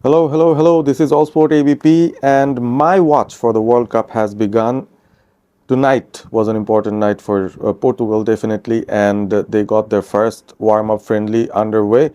Hello, hello, hello. This is Allsport ABP, and my watch for the World Cup has begun. Tonight was an important night for Portugal, definitely, and they got their first warm up friendly underway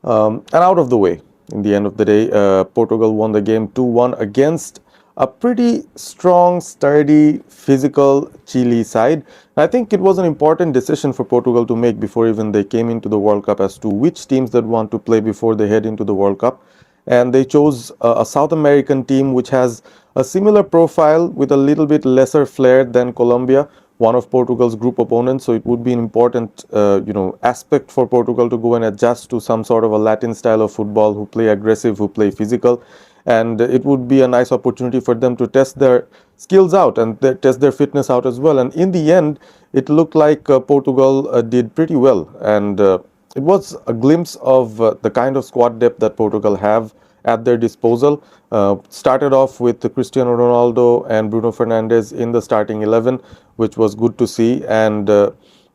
and out of the way. In the end of the day, Portugal won the game 2-1 against a pretty strong, sturdy, physical Chile side. I think it was an important decision for Portugal to make before even they came into the World Cup as to which teams that want to play before they head into the World Cup, and they chose a South American team which has a similar profile with a little bit lesser flair than Colombia, one of Portugal's group opponents. So it would be an important, aspect for Portugal to go and adjust to some sort of a Latin style of football, who play aggressive, who play physical, and it would be a nice opportunity for them to test their skills out and test their fitness out as well. And in the end, it looked like Portugal did pretty well, and it was a glimpse of the kind of squad depth that Portugal have at their disposal. Started off with Cristiano Ronaldo and Bruno Fernandes in the starting 11, which was good to see. And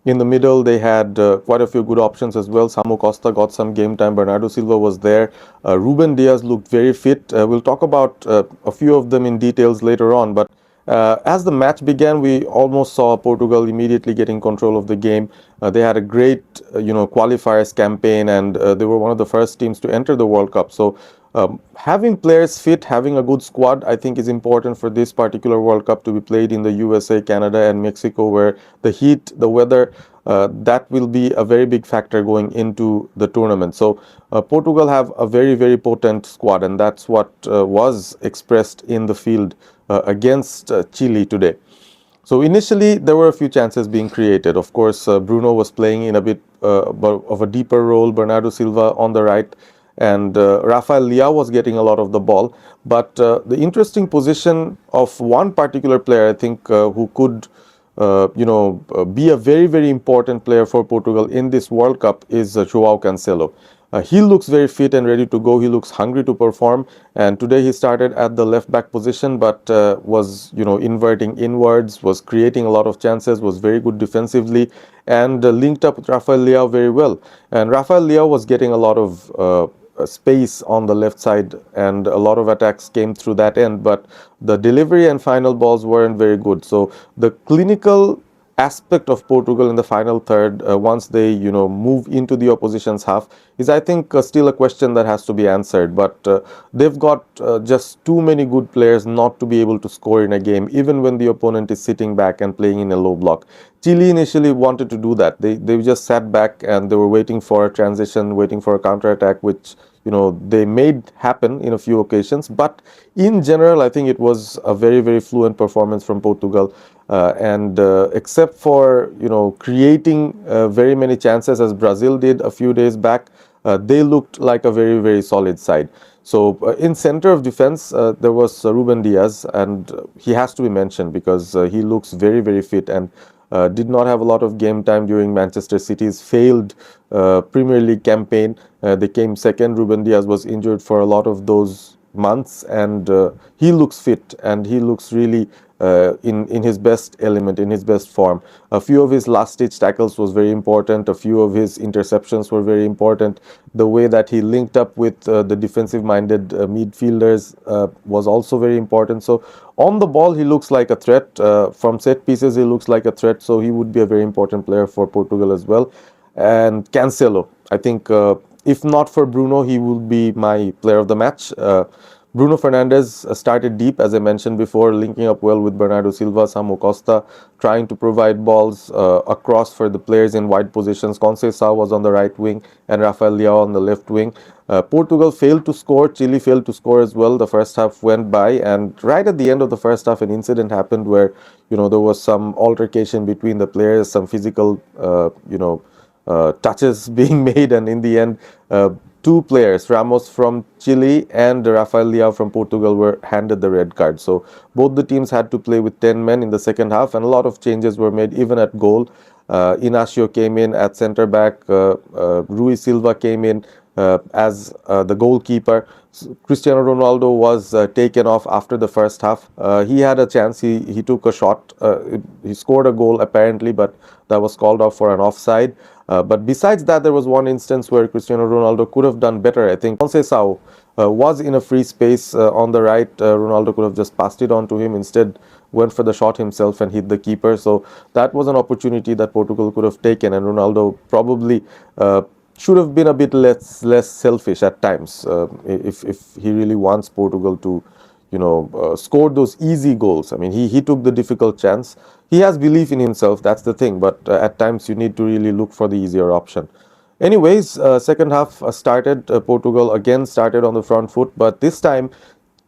in the middle, they had quite a few good options as well. Samu Costa got some game time. Bernardo Silva was there. Ruben Diaz looked very fit. We'll talk about a few of them in details later on. But as the match began, we almost saw Portugal immediately getting control of the game. They had a great, qualifiers campaign, and they were one of the first teams to enter the World Cup. So having players fit, having a good squad, I think is important for this particular World Cup to be played in the USA, Canada, and Mexico, where the heat, the weather, that will be a very big factor going into the tournament. So Portugal have a very, very potent squad, and that's what was expressed in the field against Chile today. So initially, there were a few chances being created. Of course, Bruno was playing in a bit of a deeper role, Bernardo Silva on the right, and Rafael Leao was getting a lot of the ball. But the interesting position of one particular player, I think, who could be a very, very important player for Portugal in this World Cup is Joao Cancelo. He looks very fit and ready to go. He looks hungry to perform. And today he started at the left back position, but was inverting inwards, was creating a lot of chances, was very good defensively, and linked up with Rafael Leao very well. And Rafael Leao was getting a lot of space on the left side, and a lot of attacks came through that end, but the delivery and final balls weren't very good. So the clinical aspect of Portugal in the final third, once they move into the opposition's half, is, I think, still a question that has to be answered. But they've got just too many good players not to be able to score in a game, even when the opponent is sitting back and playing in a low block. Chile initially wanted to do that. They just sat back and they were waiting for a transition, waiting for a counter attack, which they made happen in a few occasions. But in general, I think it was a very, very fluent performance from Portugal. And except for creating very many chances as Brazil did a few days back, they looked like a very, very solid side. So in center of defense, there was Ruben Diaz, and he has to be mentioned because he looks very, very fit, and did not have a lot of game time during Manchester City's failed Premier League campaign. They came second. Ruben Diaz was injured for a lot of those months, and he looks fit, and he looks really in his best element, in his best form. A few of his last stitch tackles was very important. A few of his interceptions were very important. The way that he linked up with the defensive minded midfielders was also very important. So on the ball, he looks like a threat. From set pieces, he looks like a threat. So he would be a very important player for Portugal as well. And Cancelo, I think, if not for Bruno, he would be my player of the match. Bruno Fernandes started deep, as I mentioned before, linking up well with Bernardo Silva, Samu Costa, trying to provide balls across for the players in wide positions. Conceição was on the right wing and Rafael Leao on the left wing. Portugal failed to score. Chile failed to score as well. The first half went by, and right at the end of the first half, an incident happened where there was some altercation between the players, some physical touches being made, and in the end, two players, Ramos from Chile and Rafael Leao from Portugal, were handed the red card. So both the teams had to play with 10 men in the second half, and a lot of changes were made even at goal. Inacio came in at centre back. Rui Silva came in as the goalkeeper. Cristiano Ronaldo was taken off after the first half. He had a chance. He took a shot. He scored a goal apparently, but that was called off for an offside. But besides that, there was one instance where Cristiano Ronaldo could have done better. I think Conceição was in a free space on the right. Ronaldo could have just passed it on to him. Instead, went for the shot himself and hit the keeper. So that was an opportunity that Portugal could have taken, and Ronaldo probably should have been a bit less selfish at times if he really wants Portugal to score those easy goals. I mean, he took the difficult chance. He has belief in himself, that's the thing, but at times you need to really look for the easier option. Anyways, second half started. Portugal again started on the front foot, but this time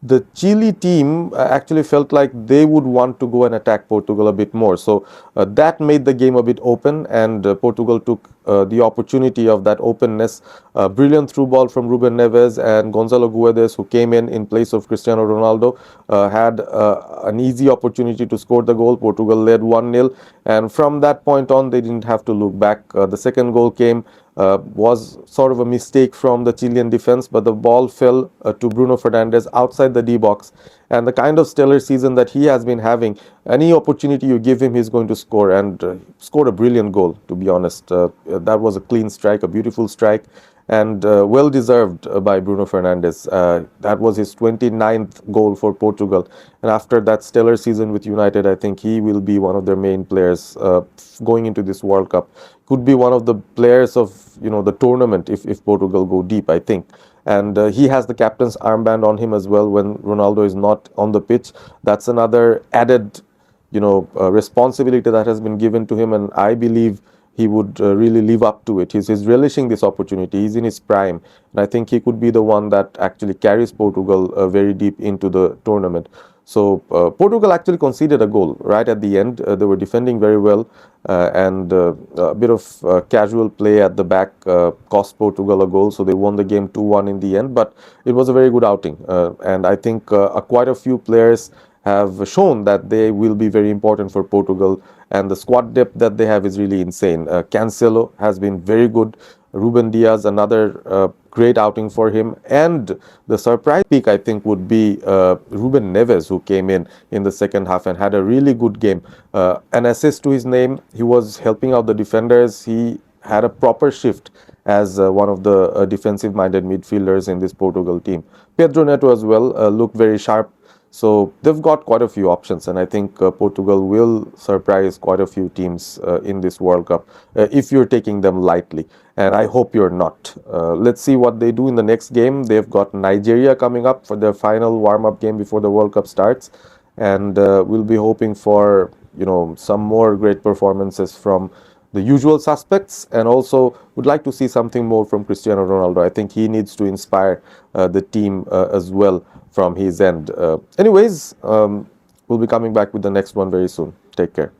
the Chile team actually felt like they would want to go and attack Portugal a bit more. So that made the game a bit open, and Portugal took the opportunity of that openness. Brilliant through ball from Ruben Neves and Gonzalo Guedes, who came in place of Cristiano Ronaldo, had an easy opportunity to score the goal. Portugal led 1-0, and from that point on, they didn't have to look back. The second goal came was sort of a mistake from the Chilean defense, but the ball fell to Bruno Fernandes outside the D box. And the kind of stellar season that he has been having, any opportunity you give him, he's going to score. And scored a brilliant goal, to be honest. That was a clean strike, a beautiful strike, and well deserved by Bruno Fernandes. That was his 29th goal for Portugal. And after that stellar season with United, I think he will be one of their main players going into this World Cup. Could be one of the players of the tournament if Portugal go deep, I think. And he has the captain's armband on him as well when Ronaldo is not on the pitch. That's another added responsibility that has been given to him, and I believe he would really live up to it. He's relishing this opportunity. He's in his prime, and I think he could be the one that actually carries Portugal very deep into the tournament. So Portugal actually conceded a goal right at the end. They were defending very well, and a bit of casual play at the back cost Portugal a goal. So they won the game 2-1 in the end. But it was a very good outing, and I think quite a few players have shown that they will be very important for Portugal, and the squad depth that they have is really insane. Cancelo has been very good. Ruben Diaz, another great outing for him. And the surprise pick, I think, would be Ruben Neves, who came in the second half and had a really good game. An assist to his name. He was helping out the defenders. He had a proper shift as one of the defensive-minded midfielders in this Portugal team. Pedro Neto as well looked very sharp. So they've got quite a few options, and I think Portugal will surprise quite a few teams in this World Cup if you're taking them lightly. And I hope you're not. Let's see what they do in the next game. They've got Nigeria coming up for their final warm-up game before the World Cup starts, and we'll be hoping for some more great performances from the usual suspects, and also would like to see something more from Cristiano Ronaldo. I think he needs to inspire the team as well from his end. Anyways, we'll be coming back with the next one very soon. Take care.